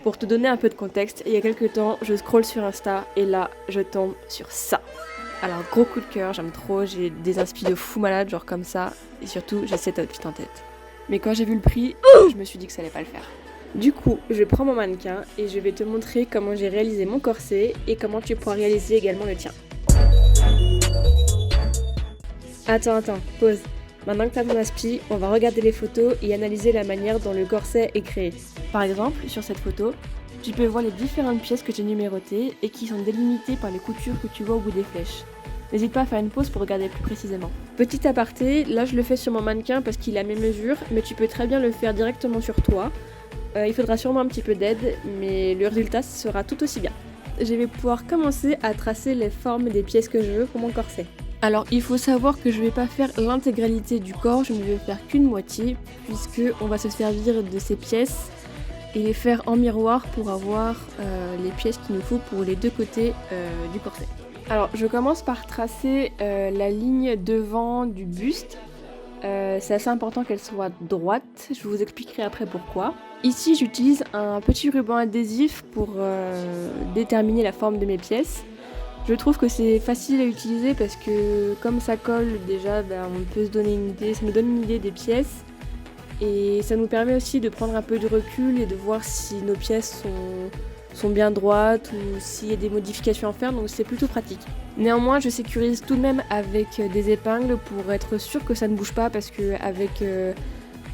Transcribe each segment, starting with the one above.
Pour te donner un peu de contexte, il y a quelques temps, je scrolle sur Insta et là, je tombe sur ça. Alors gros coup de cœur, j'aime trop, j'ai des inspi de fou malade, genre comme ça, et surtout j'ai cet outfit en tête. Mais quand j'ai vu le prix, je me suis dit que ça allait pas le faire. Du coup, je prends mon mannequin et je vais te montrer comment j'ai réalisé mon corset et comment tu pourras réaliser également le tien. Attends, pause. Maintenant que tu as ton inspi, on va regarder les photos et analyser la manière dont le corset est créé. Par exemple, sur cette photo, tu peux voir les différentes pièces que j'ai numérotées et qui sont délimitées par les coutures que tu vois au bout des flèches. N'hésite pas à faire une pause pour regarder plus précisément. Petit aparté, là je le fais sur mon mannequin parce qu'il a mes mesures, mais tu peux très bien le faire directement sur toi. Il faudra sûrement un petit peu d'aide, mais le résultat sera tout aussi bien. Je vais pouvoir commencer à tracer les formes des pièces que je veux pour mon corset. Alors il faut savoir que je ne vais pas faire l'intégralité du corps, je ne vais faire qu'une moitié, puisque on va se servir de ces pièces et les faire en miroir pour avoir les pièces qu'il nous faut pour les deux côtés du corset. Alors je commence par tracer la ligne devant du buste. C'est assez important qu'elle soit droite, je vous expliquerai après pourquoi. Ici j'utilise un petit ruban adhésif pour déterminer la forme de mes pièces. Je trouve que c'est facile à utiliser parce que comme ça colle déjà, on peut se donner une idée, ça nous donne une idée des pièces et ça nous permet aussi de prendre un peu de recul et de voir si nos pièces sont bien droites ou s'il y a des modifications à faire, donc c'est plutôt pratique. Néanmoins, je sécurise tout de même avec des épingles pour être sûr que ça ne bouge pas parce que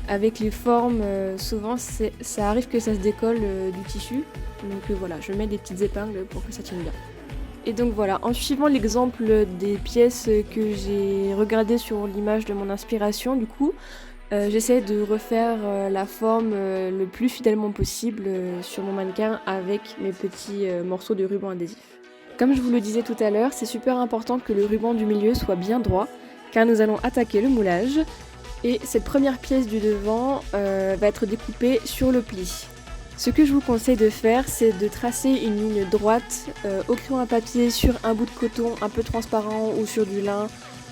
avec les formes, souvent ça arrive que ça se décolle du tissu. Donc voilà, je mets des petites épingles pour que ça tienne bien. Et donc voilà, en suivant l'exemple des pièces que j'ai regardées sur l'image de mon inspiration, du coup, j'essaie de refaire la forme le plus fidèlement possible sur mon mannequin avec mes petits morceaux de ruban adhésif. Comme je vous le disais tout à l'heure, c'est super important que le ruban du milieu soit bien droit, car nous allons attaquer le moulage. Et cette première pièce du devant va être découpée sur le pli. Ce que je vous conseille de faire, c'est de tracer une ligne droite au crayon à papier sur un bout de coton un peu transparent ou sur du lin,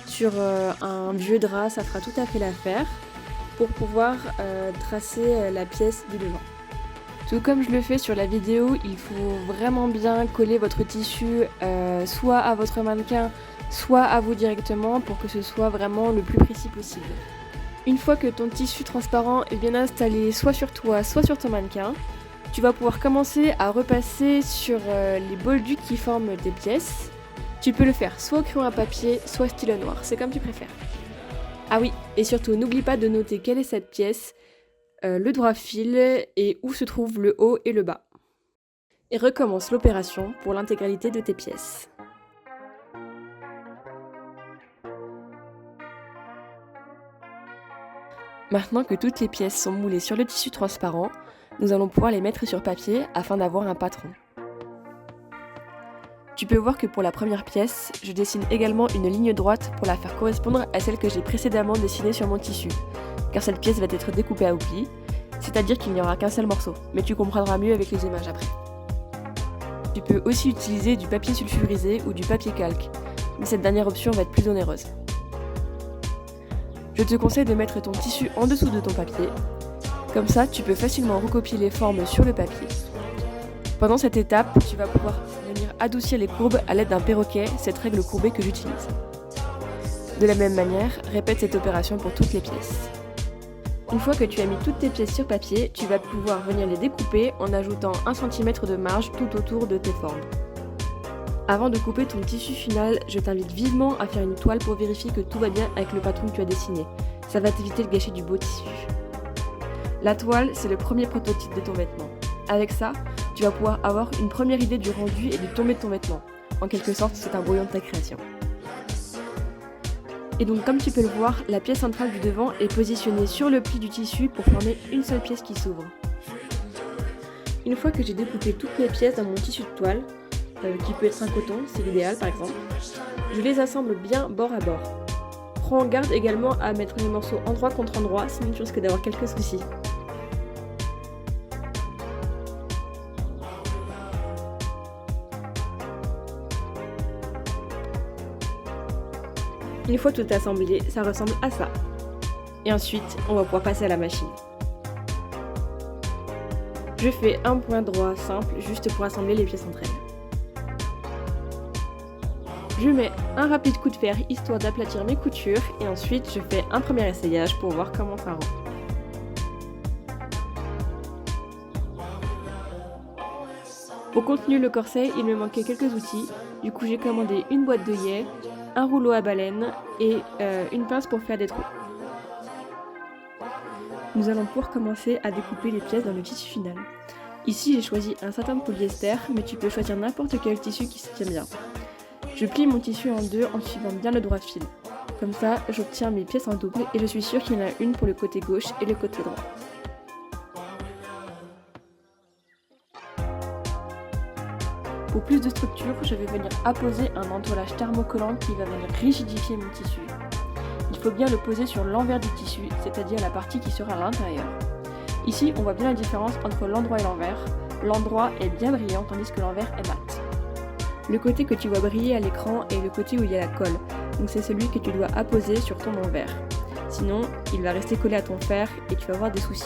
sur un vieux drap, ça fera tout à fait l'affaire, pour pouvoir tracer la pièce du devant. Tout comme je le fais sur la vidéo, il faut vraiment bien coller votre tissu soit à votre mannequin, soit à vous directement pour que ce soit vraiment le plus précis possible. Une fois que ton tissu transparent est bien installé soit sur toi, soit sur ton mannequin, tu vas pouvoir commencer à repasser sur les boldus qui forment tes pièces. Tu peux le faire soit au crayon à papier, soit stylo noir, c'est comme tu préfères. Ah oui, et surtout n'oublie pas de noter quelle est cette pièce, le droit fil et où se trouvent le haut et le bas. Et recommence l'opération pour l'intégralité de tes pièces. Maintenant que toutes les pièces sont moulées sur le tissu transparent, nous allons pouvoir les mettre sur papier afin d'avoir un patron. Tu peux voir que pour la première pièce, je dessine également une ligne droite pour la faire correspondre à celle que j'ai précédemment dessinée sur mon tissu, car cette pièce va être découpée à oubli, c'est-à-dire qu'il n'y aura qu'un seul morceau, mais tu comprendras mieux avec les images après. Tu peux aussi utiliser du papier sulfurisé ou du papier calque, mais cette dernière option va être plus onéreuse. Je te conseille de mettre ton tissu en dessous de ton papier, comme ça tu peux facilement recopier les formes sur le papier. Pendant cette étape, tu vas pouvoir venir adoucir les courbes à l'aide d'un perroquet, cette règle courbée que j'utilise. De la même manière, répète cette opération pour toutes les pièces. Une fois que tu as mis toutes tes pièces sur papier, tu vas pouvoir venir les découper en ajoutant 1 cm de marge tout autour de tes formes. Avant de couper ton tissu final, je t'invite vivement à faire une toile pour vérifier que tout va bien avec le patron que tu as dessiné. Ça va t'éviter le gâchis du beau tissu. La toile, c'est le premier prototype de ton vêtement. Avec ça, tu vas pouvoir avoir une première idée du rendu et du tombé de ton vêtement. En quelque sorte, c'est un brouillon de ta création. Et donc, comme tu peux le voir, la pièce centrale du devant est positionnée sur le pli du tissu pour former une seule pièce qui s'ouvre. Une fois que j'ai découpé toutes mes pièces dans mon tissu de toile, qui peut être un coton, c'est l'idéal par exemple, je les assemble bien bord à bord. Prends garde également à mettre les morceaux endroit contre endroit, sinon tu risques d'avoir quelques soucis. Une fois tout assemblé, ça ressemble à ça. Et ensuite, on va pouvoir passer à la machine. Je fais un point droit simple juste pour assembler les pièces entre elles. Je mets un rapide coup de fer histoire d'aplatir mes coutures et ensuite je fais un premier essayage pour voir comment ça rend. Pour continuer le corset, il me manquait quelques outils, du coup j'ai commandé une boîte d'œillets, un rouleau à baleine et une pince pour faire des trous. Nous allons pouvoir commencer à découper les pièces dans le tissu final. Ici j'ai choisi un satin de polyester, mais tu peux choisir n'importe quel tissu qui se tient bien. Je plie mon tissu en deux en suivant bien le droit fil. Comme ça, j'obtiens mes pièces en double et je suis sûre qu'il y en a une pour le côté gauche et le côté droit. Pour plus de structure, je vais venir apposer un entoilage thermocollant qui va venir rigidifier mon tissu. Il faut bien le poser sur l'envers du tissu, c'est-à-dire la partie qui sera à l'intérieur. Ici, on voit bien la différence entre l'endroit et l'envers. L'endroit est bien brillant tandis que l'envers est mat. Le côté que tu vois briller à l'écran est le côté où il y a la colle, donc c'est celui que tu dois apposer sur ton envers. Sinon, il va rester collé à ton fer et tu vas avoir des soucis.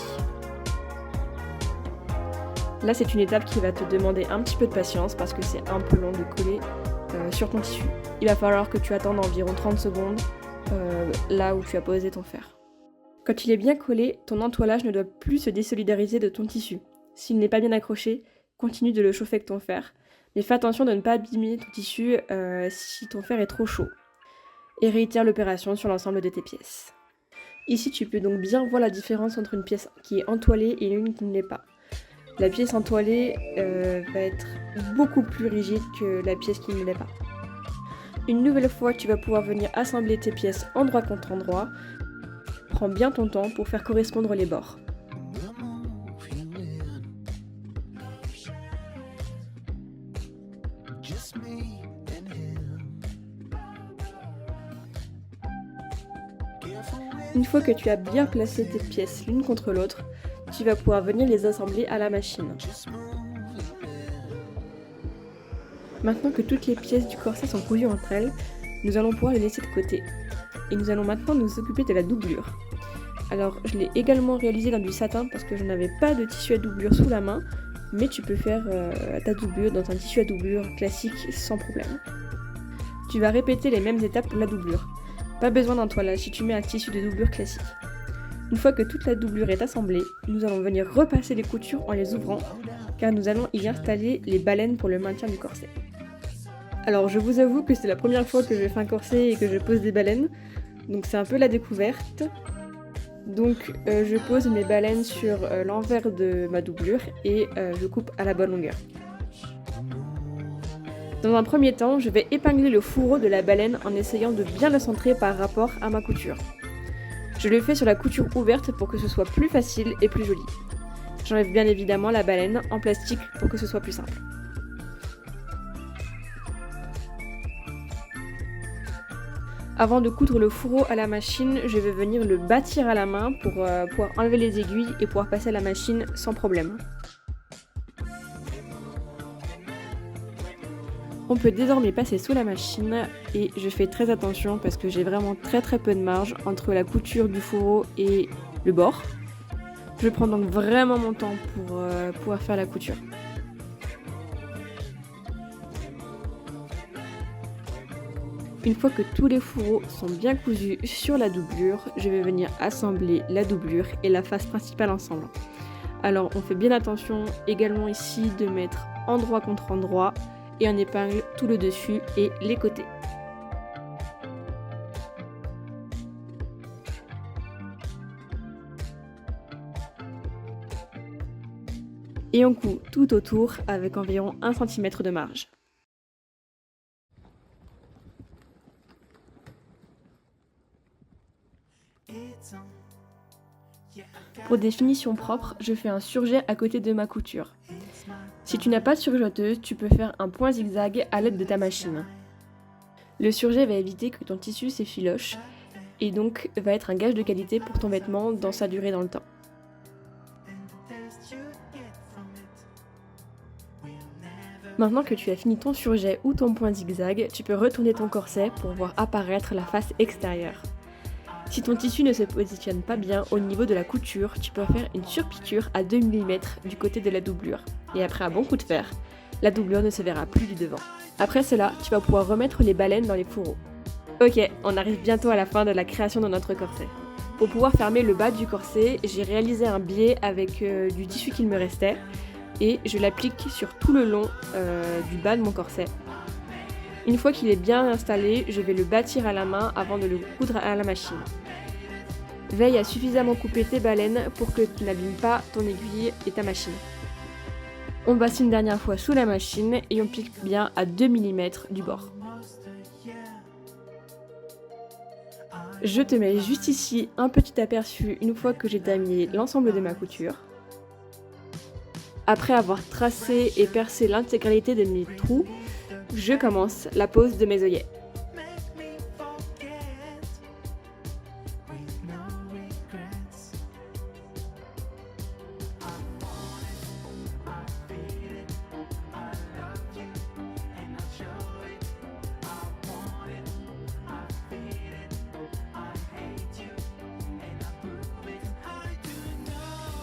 Là, c'est une étape qui va te demander un petit peu de patience parce que c'est un peu long de coller sur ton tissu. Il va falloir que tu attendes environ 30 secondes là où tu as posé ton fer. Quand il est bien collé, ton entoilage ne doit plus se désolidariser de ton tissu. S'il n'est pas bien accroché, continue de le chauffer avec ton fer. Mais fais attention de ne pas abîmer ton tissu si ton fer est trop chaud. Et réitère l'opération sur l'ensemble de tes pièces. Ici, tu peux donc bien voir la différence entre une pièce qui est entoilée et une qui ne l'est pas. La pièce entoilée va être beaucoup plus rigide que la pièce qui ne l'est pas. Une nouvelle fois, tu vas pouvoir venir assembler tes pièces endroit contre endroit. Prends bien ton temps pour faire correspondre les bords. Une fois que tu as bien placé tes pièces l'une contre l'autre, tu vas pouvoir venir les assembler à la machine. Maintenant que toutes les pièces du corset sont cousues entre elles, nous allons pouvoir les laisser de côté. Et nous allons maintenant nous occuper de la doublure. Alors je l'ai également réalisé dans du satin parce que je n'avais pas de tissu à doublure sous la main, mais tu peux faire ta doublure dans un tissu à doublure classique sans problème. Tu vas répéter les mêmes étapes pour la doublure. Pas besoin d'entoilage si tu mets un tissu de doublure classique. Une fois que toute la doublure est assemblée, nous allons venir repasser les coutures en les ouvrant, car nous allons y installer les baleines pour le maintien du corset. Alors je vous avoue que c'est la première fois que je fais un corset et que je pose des baleines, donc c'est un peu la découverte. Donc je pose mes baleines sur l'envers de ma doublure et je coupe à la bonne longueur. Dans un premier temps, je vais épingler le fourreau de la baleine en essayant de bien le centrer par rapport à ma couture. Je le fais sur la couture ouverte pour que ce soit plus facile et plus joli. J'enlève bien évidemment la baleine en plastique pour que ce soit plus simple. Avant de coudre le fourreau à la machine, je vais venir le bâtir à la main pour pouvoir enlever les aiguilles et pouvoir passer à la machine sans problème. On peut désormais passer sous la machine et je fais très attention parce que j'ai vraiment très peu de marge entre la couture du fourreau et le bord. Je prends donc vraiment mon temps pour pouvoir faire la couture. Une fois que tous les fourreaux sont bien cousus sur la doublure, je vais venir assembler la doublure et la face principale ensemble. Alors on fait bien attention également ici de mettre endroit contre endroit et on épingle tout le dessus et les côtés. Et on coud tout autour avec environ 1 cm de marge. Pour des finitions propres, je fais un surjet à côté de ma couture. Si tu n'as pas de surjeteuse, tu peux faire un point zigzag à l'aide de ta machine. Le surjet va éviter que ton tissu s'effiloche et donc va être un gage de qualité pour ton vêtement dans sa durée dans le temps. Maintenant que tu as fini ton surjet ou ton point zigzag, tu peux retourner ton corset pour voir apparaître la face extérieure. Si ton tissu ne se positionne pas bien au niveau de la couture, tu peux faire une surpiqûre à 2 mm du côté de la doublure. Et après un bon coup de fer, la doublure ne se verra plus du devant. Après cela, tu vas pouvoir remettre les baleines dans les fourreaux. Ok, on arrive bientôt à la fin de la création de notre corset. Pour pouvoir fermer le bas du corset, j'ai réalisé un biais avec du tissu qu'il me restait et je l'applique sur tout le long du bas de mon corset. Une fois qu'il est bien installé, je vais le bâtir à la main avant de le coudre à la machine. Veille à suffisamment couper tes baleines pour que tu n'abîmes pas ton aiguille et ta machine. On passe une dernière fois sous la machine et on pique bien à 2 mm du bord. Je te mets juste ici un petit aperçu une fois que j'ai terminé l'ensemble de ma couture. Après avoir tracé et percé l'intégralité de mes trous, je commence la pose de mes œillets.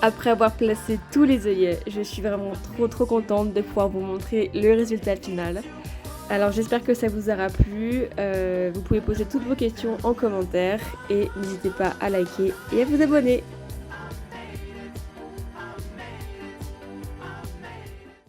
Après avoir placé tous les œillets, je suis vraiment trop contente de pouvoir vous montrer le résultat final. Alors j'espère que ça vous aura plu, vous pouvez poser toutes vos questions en commentaire et n'hésitez pas à liker et à vous abonner.